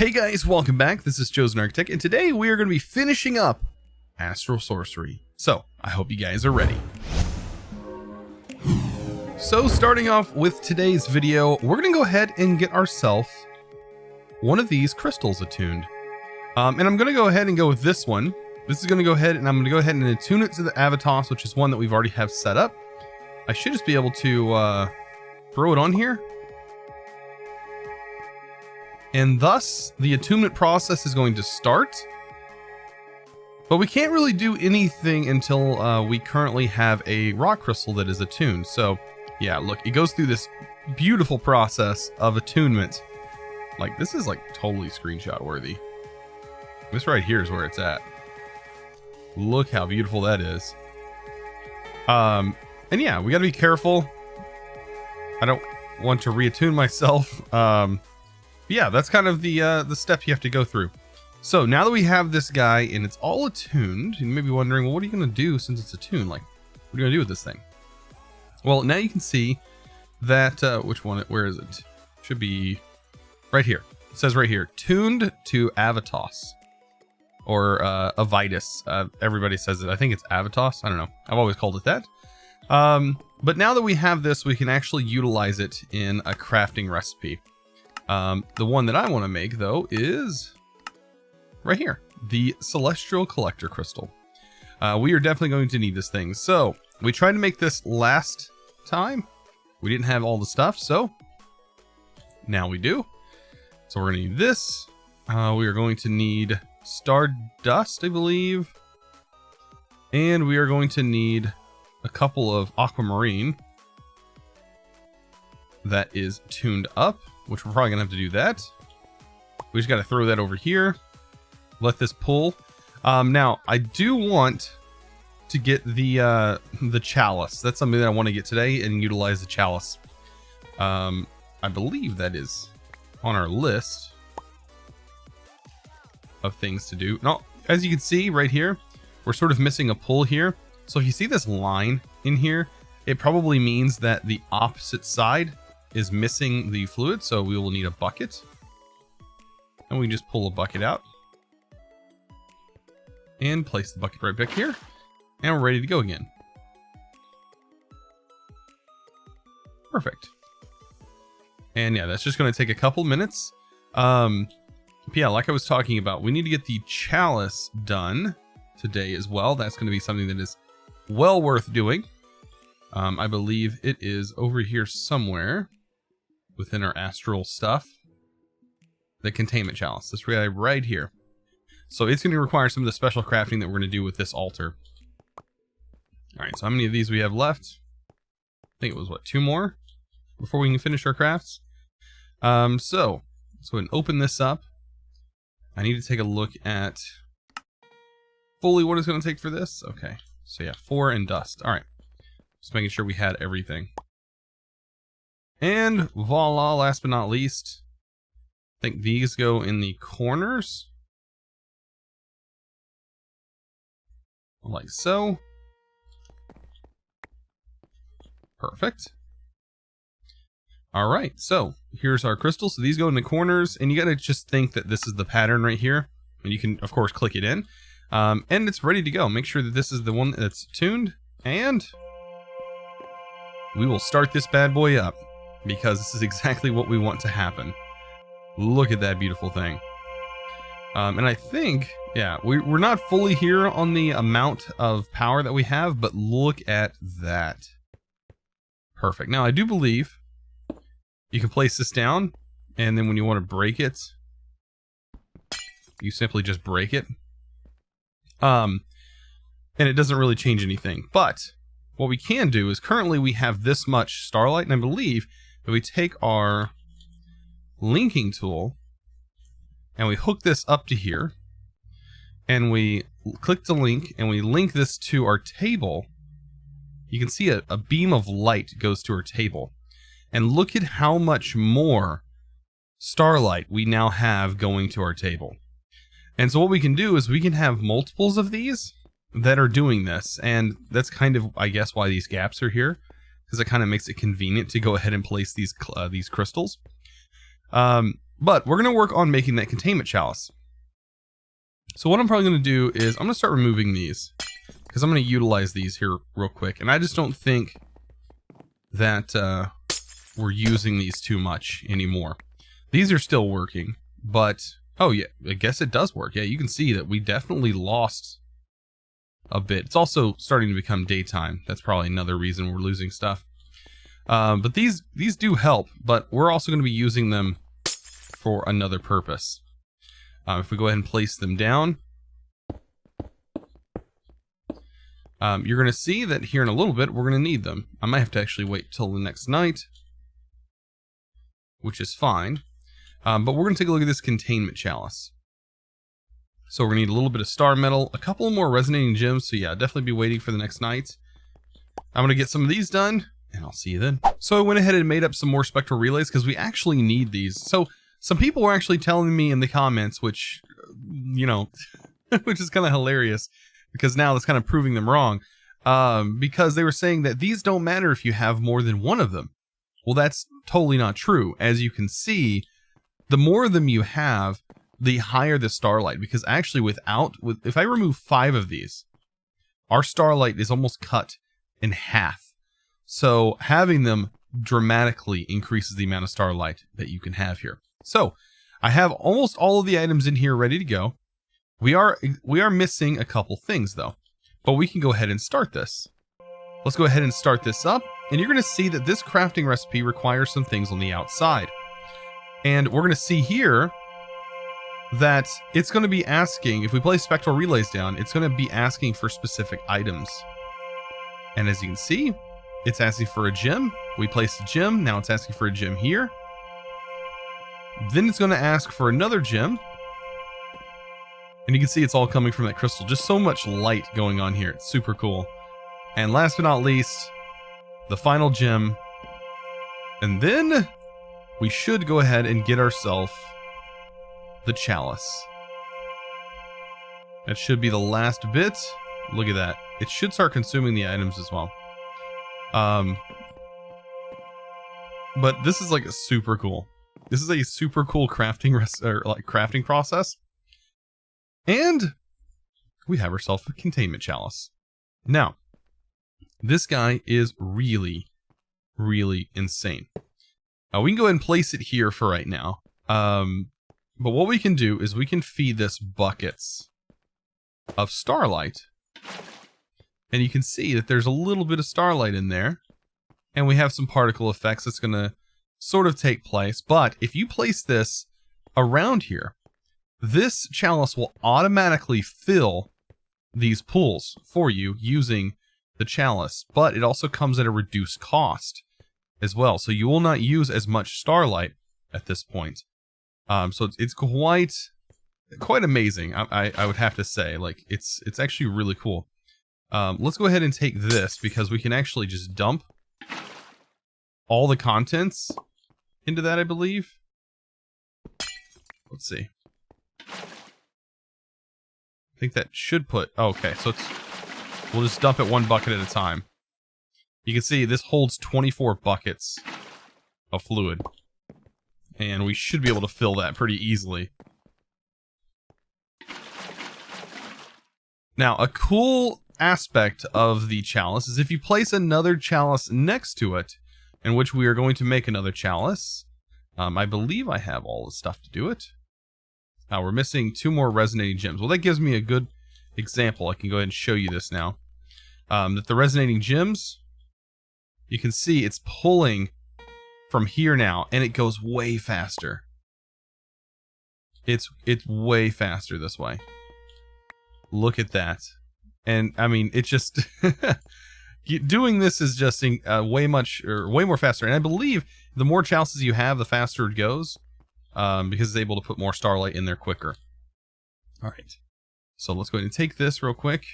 Hey guys, welcome back. This is ChosenArchitect, and today we are going to be finishing up Astral Sorcery. So, I hope you guys are ready. So, starting off with today's video, we're going to go ahead and get ourselves one of these crystals attuned. And I'm going to go ahead and go with this one. This is going to go ahead, and I'm going to go ahead and attune it to the Avatos, which is one that we've already have set up. I should just be able to throw it on here. And thus, the attunement process is going to start. But we can't really do anything until we currently have a rock crystal that is attuned. So, yeah, look, it goes through this beautiful process of attunement. Like, this is like totally screenshot worthy. This right here is where it's at. Look how beautiful that is. And yeah, we gotta be careful. I don't want to reattune myself. Yeah, that's kind of the step you have to go through. So now that we have this guy and it's all attuned, you may be wondering, well, what are you going to do since it's attuned? Like, what are you going to do with this thing? Well, now you can see that, which one, where is it? Should be right here. It says right here, tuned to Avatos or Avitus. Everybody says it. I think it's Avatos. I don't know. I've always called it that. But now that we have this, we can actually utilize it in a crafting recipe. The one that I want to make, though, is right here, the Celestial Collector Crystal. We are definitely going to need this thing. So we tried to make this last time. We didn't have all the stuff, so now we do. So we're going to need this. We are going to need Stardust, I believe. And we are going to need a couple of Aquamarine that is tuned up, which we're probably gonna have to do that. We just got to throw that over here. Let this pull. Now I do want to get the chalice. That's something that I want to get today and utilize the chalice. I believe that is on our list of things to do. Now, as you can see right here, we're sort of missing a pull here. So if you see this line in here, it probably means that the opposite side is missing the fluid, so we will need a bucket. And we can just pull a bucket out and place the bucket right back here, and we're ready to go again. Perfect. And yeah, that's just going to take a couple minutes. Yeah, like I was talking about, we need to get the chalice done today as well. That's going to be something that is well worth doing. I believe it is over here somewhere within our astral stuff. The Containment Chalice. That's right here. So it's going to require some of the special crafting that we're going to do with this altar. Alright, so how many of these we have left? I think it was, what, 2 more before we can finish our crafts? So let's go ahead and open this up. I need to take a look at fully what it's going to take for this. Okay, so yeah, 4 and dust. Alright, just making sure we had everything. And voila, last but not least, I think these go in the corners. Like so. Perfect. Alright, so here's our crystal. So these go in the corners, and you gotta just think that this is the pattern right here. And you can, of course, click it in. And it's ready to go. Make sure that this is the one that's tuned, and we will start this bad boy up, because this is exactly what we want to happen. Look at that beautiful thing. And I think, yeah, we're not fully here on the amount of power that we have, but look at that. Perfect. Now, I do believe you can place this down, and then when you want to break it, you simply just break it. And it doesn't really change anything. But what we can do is, currently we have this much starlight, and I believe if we take our linking tool and we hook this up to here, and we click the link and we link this to our table, you can see a beam of light goes to our table. And look at how much more starlight we now have going to our table. And so what we can do is we can have multiples of these that are doing this, and that's kind of, I guess, why these gaps are here, because it kind of makes it convenient to go ahead and place these crystals. But we're going to work on making that Containment Chalice. So what I'm probably going to do is I'm going to start removing these, because I'm going to utilize these here real quick. And I just don't think that we're using these too much anymore. These are still working, but oh yeah, I guess it does work. Yeah, you can see that we definitely lost a bit. It's also starting to become daytime. That's probably another reason we're losing stuff. But these do help, but we're also going to be using them for another purpose. If we go ahead and place them down, you're going to see that here in a little bit, we're going to need them. I might have to actually wait till the next night, which is fine. But we're going to take a look at this Containment Chalice. So we're going to need a little bit of star metal, a couple more resonating gems. So yeah, definitely be waiting for the next night. I'm going to get some of these done, and I'll see you then. So I went ahead and made up some more Spectral Relays because we actually need these. So some people were actually telling me in the comments, which, you know, which is kind of hilarious, because now that's kind of proving them wrong. Because they were saying that these don't matter if you have more than one of them. Well, that's totally not true. As you can see, the more of them you have, the higher the starlight. Because actually if I remove 5 of these, our starlight is almost cut in half. So having them dramatically increases the amount of starlight that you can have here. So I have almost all of the items in here ready to go. We are missing a couple things though, but we can go ahead and start this. Let's go ahead and start this up, and you're going to see that this crafting recipe requires some things on the outside. And we're going to see here that it's going to be asking, if we place Spectral Relays down, it's going to be asking for specific items. And as you can see, it's asking for a gem. We placed a gem, now it's asking for a gem here. Then it's going to ask for another gem. And you can see it's all coming from that crystal. Just so much light going on here. It's super cool. And last but not least, the final gem. And then we should go ahead and get ourselves the chalice. That should be the last bit. Look at that. It should start consuming the items as well. But this is like a super cool. This is a super cool crafting process. And we have ourselves a Containment Chalice. Now, this guy is really, really insane. We can go ahead and place it here for right now. But what we can do is we can feed this buckets of starlight. And you can see that there's a little bit of starlight in there. And we have some particle effects that's going to sort of take place. But if you place this around here, this chalice will automatically fill these pools for you using the chalice. But it also comes at a reduced cost as well. So you will not use as much starlight at this point. So it's quite amazing. I would have to say, like, it's actually really cool. Let's go ahead and take this, because we can actually just dump all the contents into that, I believe. Let's see. I think that should put, oh, okay, so we'll just dump it one bucket at a time. You can see this holds 24 buckets of fluid. And we should be able to fill that pretty easily. Now, a cool aspect of the chalice is if you place another chalice next to it, in which we are going to make another chalice. I believe I have all the stuff to do it. Now we're missing 2 more resonating gems. Well, that gives me a good example. I can go ahead and show you this now. That the resonating gems, you can see it's pulling from here now, and it goes way faster. It's way faster this way. Look at that. And I mean, it just doing this is just way more faster. And I believe the more chalices you have, the faster it goes, because it's able to put more starlight in there quicker. All right, so let's go ahead and take this real quick.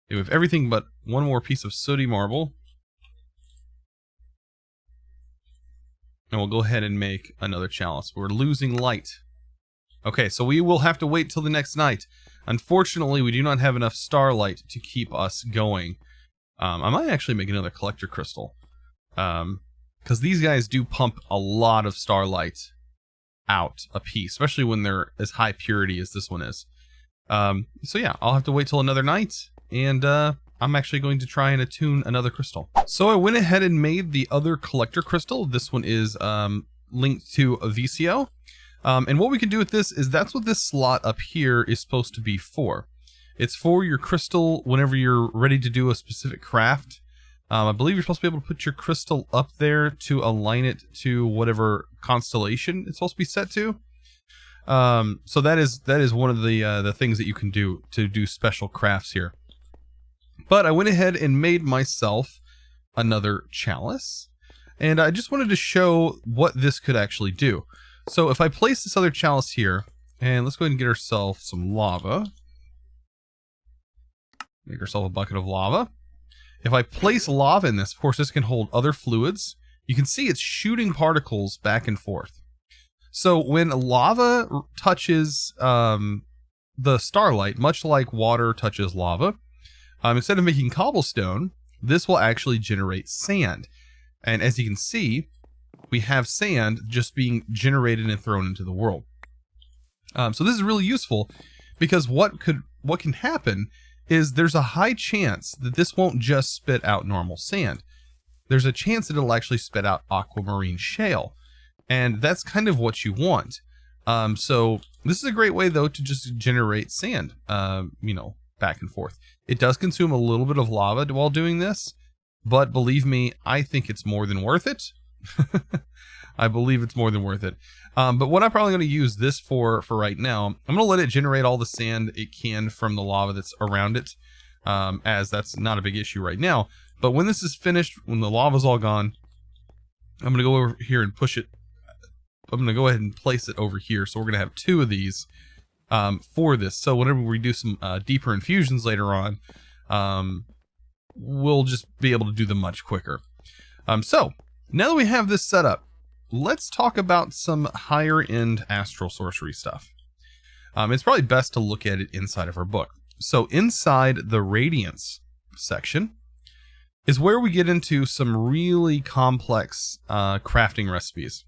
We have everything but one more piece of sooty marble. And we'll go ahead and make another chalice. We're losing light. Okay, so we will have to wait till the next night. Unfortunately, we do not have enough starlight to keep us going. I might actually make another collector crystal. Because these guys do pump a lot of starlight out a piece, especially when they're as high purity as this one is. So yeah, I'll have to wait till another night, and I'm actually going to try and attune another crystal. So I went ahead and made the other collector crystal. This one is linked to a VCO. And what we can do with this is that's what this slot up here is supposed to be for. It's for your crystal whenever you're ready to do a specific craft. I believe you're supposed to be able to put your crystal up there to align it to whatever constellation it's supposed to be set to. So that is one of the things that you can do to do special crafts here. But I went ahead and made myself another chalice, and I just wanted to show what this could actually do. So if I place this other chalice here, and let's go ahead and get ourselves some lava. Make ourselves a bucket of lava. If I place lava in this, of course, this can hold other fluids. You can see it's shooting particles back and forth. So when lava touches the starlight, much like water touches lava, instead of making cobblestone, this will actually generate sand. And as you can see, we have sand just being generated and thrown into the world. So this is really useful because what can happen is there's a high chance that this won't just spit out normal sand. There's a chance that it'll actually spit out aquamarine shale. And that's kind of what you want. So this is a great way though to just generate sand, you know, back and forth. It does consume a little bit of lava while doing this, but believe me, I think it's more than worth it. I believe it's more than worth it. But what I'm probably going to use this for right now, I'm going to let it generate all the sand it can from the lava that's around it, as that's not a big issue right now. But when this is finished, when the lava's all gone, I'm going to go over here and push it. I'm going to go ahead and place it over here. So we're going to have 2 of these for this. So whenever we do some deeper infusions later on, we'll just be able to do them much quicker. So now that we have this set up, let's talk about some higher end Astral Sorcery stuff. It's probably best to look at it inside of our book. So inside the Radiance section is where we get into some really complex crafting recipes,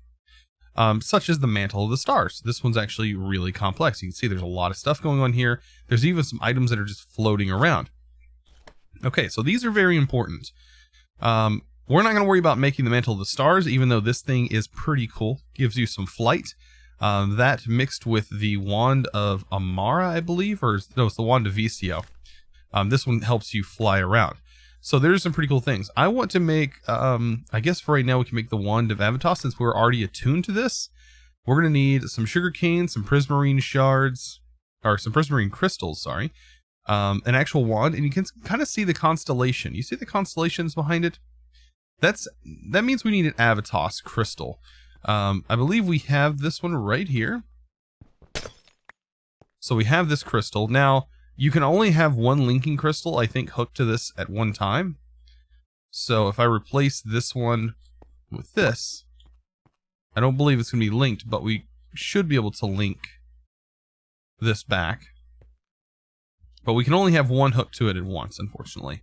such as the Mantle of the Stars. This one's actually really complex. You can see there's a lot of stuff going on here. There's even some items that are just floating around. Okay, so these are very important. We're not going to worry about making the Mantle of the Stars, even though this thing is pretty cool. Gives you some flight. That mixed with the Wand of Amara, I believe, or no, it's the Wand of Vicio. This one helps you fly around. So there's some pretty cool things. I want to make, I guess for right now we can make the Wand of Avatar since we're already attuned to this. We're going to need some sugarcane, some prismarine shards, or some prismarine crystals, sorry. An actual wand, and you can kind of see the constellation. You see the constellations behind it? That means we need an Avatos crystal. I believe we have this one right here. So we have this crystal. Now, you can only have one linking crystal, I think, hooked to this at one time. So if I replace this one with this, I don't believe it's going to be linked, but we should be able to link this back. But we can only have one hooked to it at once, unfortunately.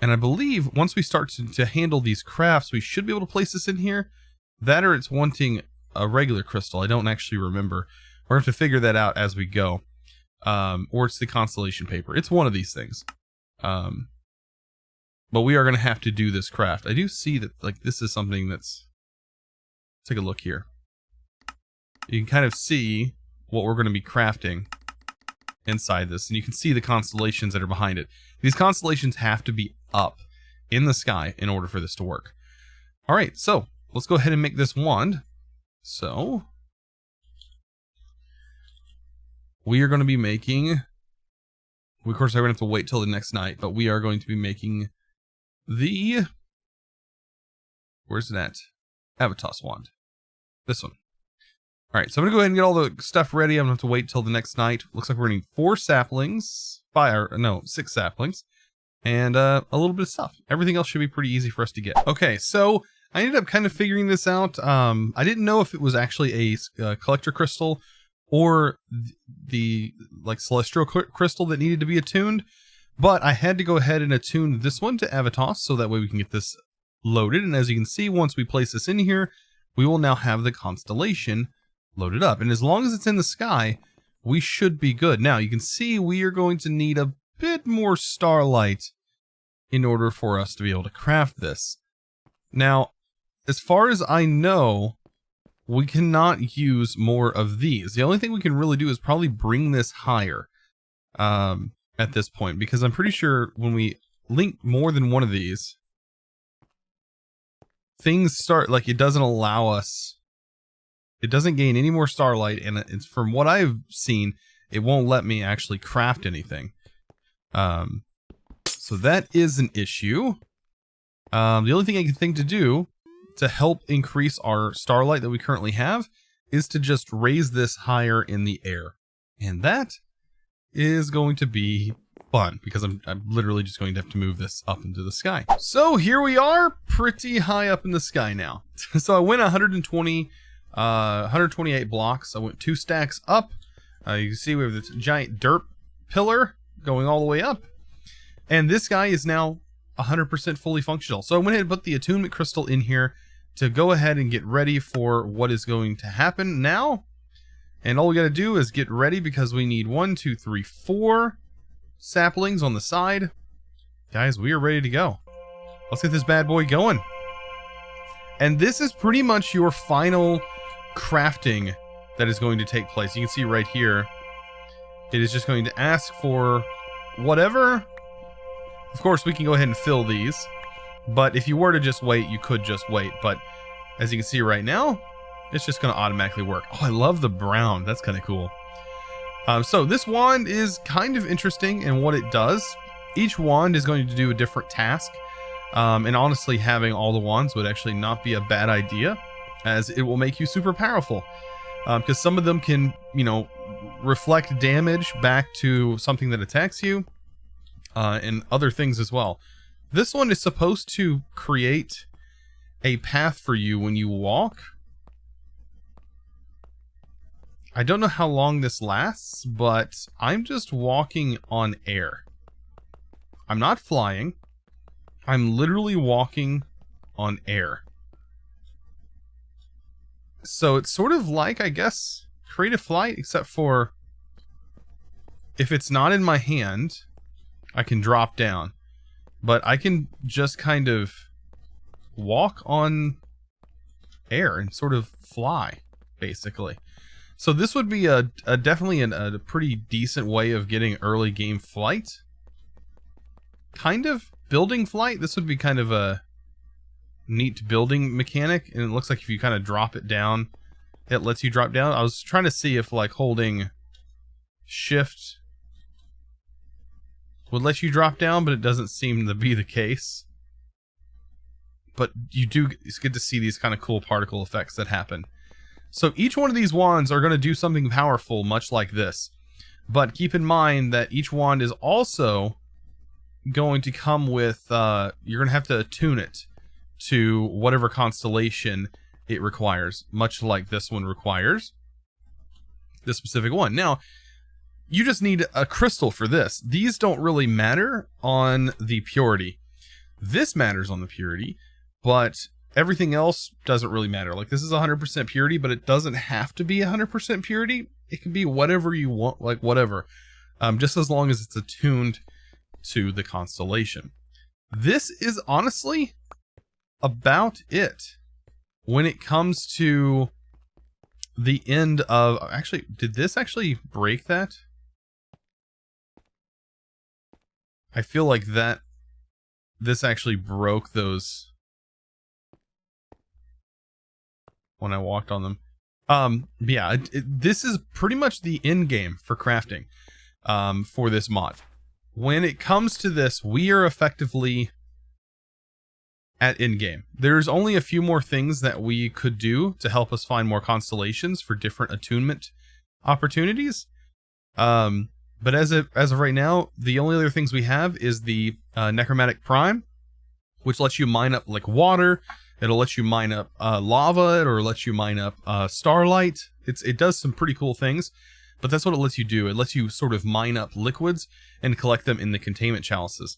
And I believe once we start to handle these crafts, we should be able to place this in here. That or it's wanting a regular crystal. I don't actually remember. We're going to have to figure that out as we go. Or it's the constellation paper. It's one of these things. But we are going to have to do this craft. I do see that like this is something that's... Let's take a look here. You can kind of see what we're going to be crafting inside this, and you can see the constellations that are behind it. These constellations have to be up in the sky in order for this to work. All right, so let's go ahead and make this wand. So we are going to be making, of course, I'm going to have to wait till the next night, but we are going to be making the, where's it at? Avatos wand. This one. All right, so I'm going to go ahead and get all the stuff ready. I'm going to have to wait till the next night. Looks like we're going to need 4 saplings, 6 saplings, and a little bit of stuff. Everything else should be pretty easy for us to get. Okay, so I ended up kind of figuring this out. I didn't know if it was actually a collector crystal or the like celestial crystal that needed to be attuned, but I had to go ahead and attune this one to Avatos so that way we can get this loaded. And as you can see, once we place this in here, we will now have the constellation loaded up. And as long as it's in the sky, we should be good. Now, you can see we are going to need a bit more starlight in order for us to be able to craft this. Now, as far as I know, we cannot use more of these. The only thing we can really do is probably bring this higher at this point, because I'm pretty sure when we link more than one of these, things start, like, it doesn't allow us, it doesn't gain any more starlight, and it's, from what I've seen, it won't let me actually craft anything. So that is an issue. The only thing I can think to do to help increase our starlight that we currently have is to just raise this higher in the air. And that is going to be fun, because I'm literally just going to have to move this up into the sky. So here we are, pretty high up in the sky now. So I went 128 blocks. I went 2 stacks up. You can see we have this giant dirt pillar going all the way up. And this guy is now 100% fully functional. So I went ahead and put the attunement crystal in here to go ahead and get ready for what is going to happen now. And all we got to do is get ready, because we need 1, 2, 3, 4 saplings on the side. Guys, we are ready to go. Let's get this bad boy going. And this is pretty much your final crafting that is going to take place. You can see right here, it is just going to ask for whatever. Of course, we can go ahead and fill these, but if you were to just wait, you could just wait. But as you can see right now, it's just going to automatically work. Oh, I love the brown. That's kind of cool. So this wand is kind of interesting in what it does. Each wand is going to do a different task. And honestly, having all the wands would actually not be a bad idea, as it will make you super powerful. Because some of them can, you know, reflect damage back to something that attacks you. And other things as well. This one is supposed to create a path for you when you walk. I don't know how long this lasts, but I'm just walking on air. I'm not flying. I'm literally walking on air. So it's sort of like, I guess, creative flight, except for if it's not in my hand, I can drop down, but I can just kind of walk on air and sort of fly, basically. So this would be definitely a pretty decent way of getting early game flight. Kind of building flight. This would be kind of a neat building mechanic, and it looks like if you kind of drop it down, it lets you drop down. I was trying to see if, like, holding shift would let you drop down, but it doesn't seem to be the case. But you do, it's good to see these kind of cool particle effects that happen. So each one of these wands are going to do something powerful, much like this. But keep in mind that each wand is also going to come with, you're going to have to attune it to whatever constellation it requires, much like this one requires, this specific one. Now, you just need a crystal for this. These don't really matter on the purity. This matters on the purity, but everything else doesn't really matter. Like, this is 100% purity, but it doesn't have to be 100% purity. It can be whatever you want, like whatever. Just as long as it's attuned to the constellation. This is honestly about it when it comes to the end of... Actually, did this actually break that? I feel like that this actually broke those when I walked on them. Yeah, this is pretty much the end game for crafting for this mod. When it comes to this, we are effectively at end game. There's only a few more things that we could do to help us find more constellations for different attunement opportunities. But as of right now, the only other things we have is the Necromantic Prime, which lets you mine up like water. It'll let you mine up lava, or let you mine up starlight. It does some pretty cool things, but that's what it lets you do. It lets you sort of mine up liquids and collect them in the Containment Chalices.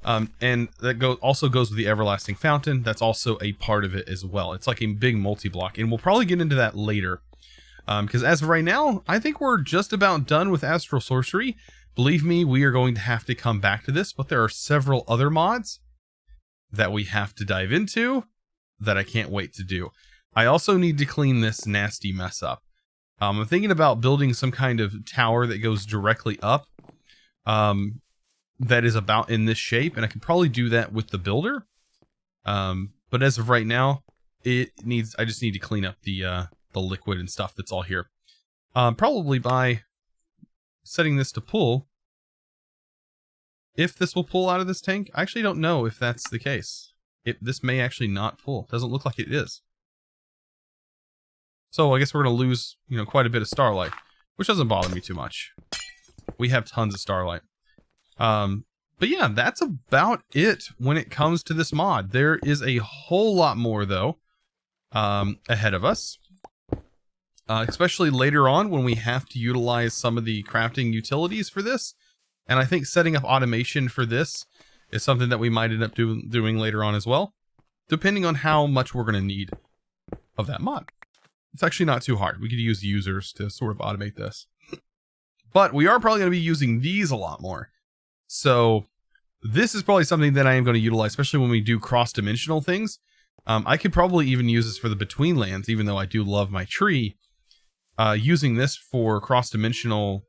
And that also goes with the Everlasting Fountain. That's also a part of it as well. It's like a big multi-block, and we'll probably get into that later. Because as of right now, I think we're just about done with Astral Sorcery. Believe me, we are going to have to come back to this, but there are several other mods that we have to dive into that I can't wait to do. I also need to clean this nasty mess up. I'm thinking about building some kind of tower that goes directly up, that is about in this shape, and I can probably do that with the builder. But as of right now, I just need to clean up the liquid and stuff that's all here. Probably by setting this to pull. If this will pull out of this tank, I actually don't know if that's the case. This may actually not pull. Doesn't look like it is. So I guess we're going to lose, quite a bit of starlight, which doesn't bother me too much. We have tons of starlight. But yeah, that's about it when it comes to this mod. There is a whole lot more, though, ahead of us. Especially later on when we have to utilize some of the crafting utilities for this. And I think setting up automation for this is something that we might end up doing later on as well, depending on how much we're going to need of that mod. It's actually not too hard. We could use users to sort of automate this. But we are probably going to be using these a lot more. So this is probably something that I am going to utilize, especially when we do cross-dimensional things. I could probably even use this for the Between Lands, even though I do love my tree. Using this for cross-dimensional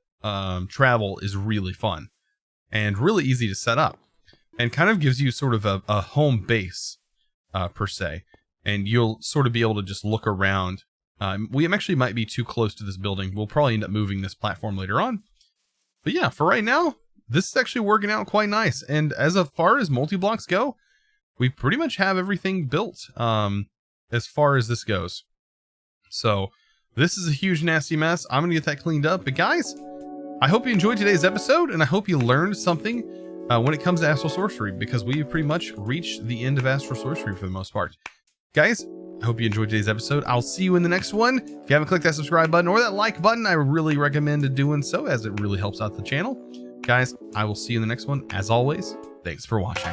travel is really fun and really easy to set up, and kind of gives you sort of a home base per se, and you'll sort of be able to just look around. We actually might be too close to this building. We'll probably end up moving this platform later on. But yeah, for right now, this is actually working out quite nice. And as far as multi-blocks go, we pretty much have everything built as far as this goes. So this is a huge nasty mess. I'm going to get that cleaned up. But guys, I hope you enjoyed today's episode, and I hope you learned something when it comes to Astral Sorcery, because we've pretty much reached the end of Astral Sorcery for the most part. Guys, I hope you enjoyed today's episode. I'll see you in the next one. If you haven't clicked that subscribe button or that like button, I really recommend doing so, as it really helps out the channel. Guys, I will see you in the next one. As always, thanks for watching.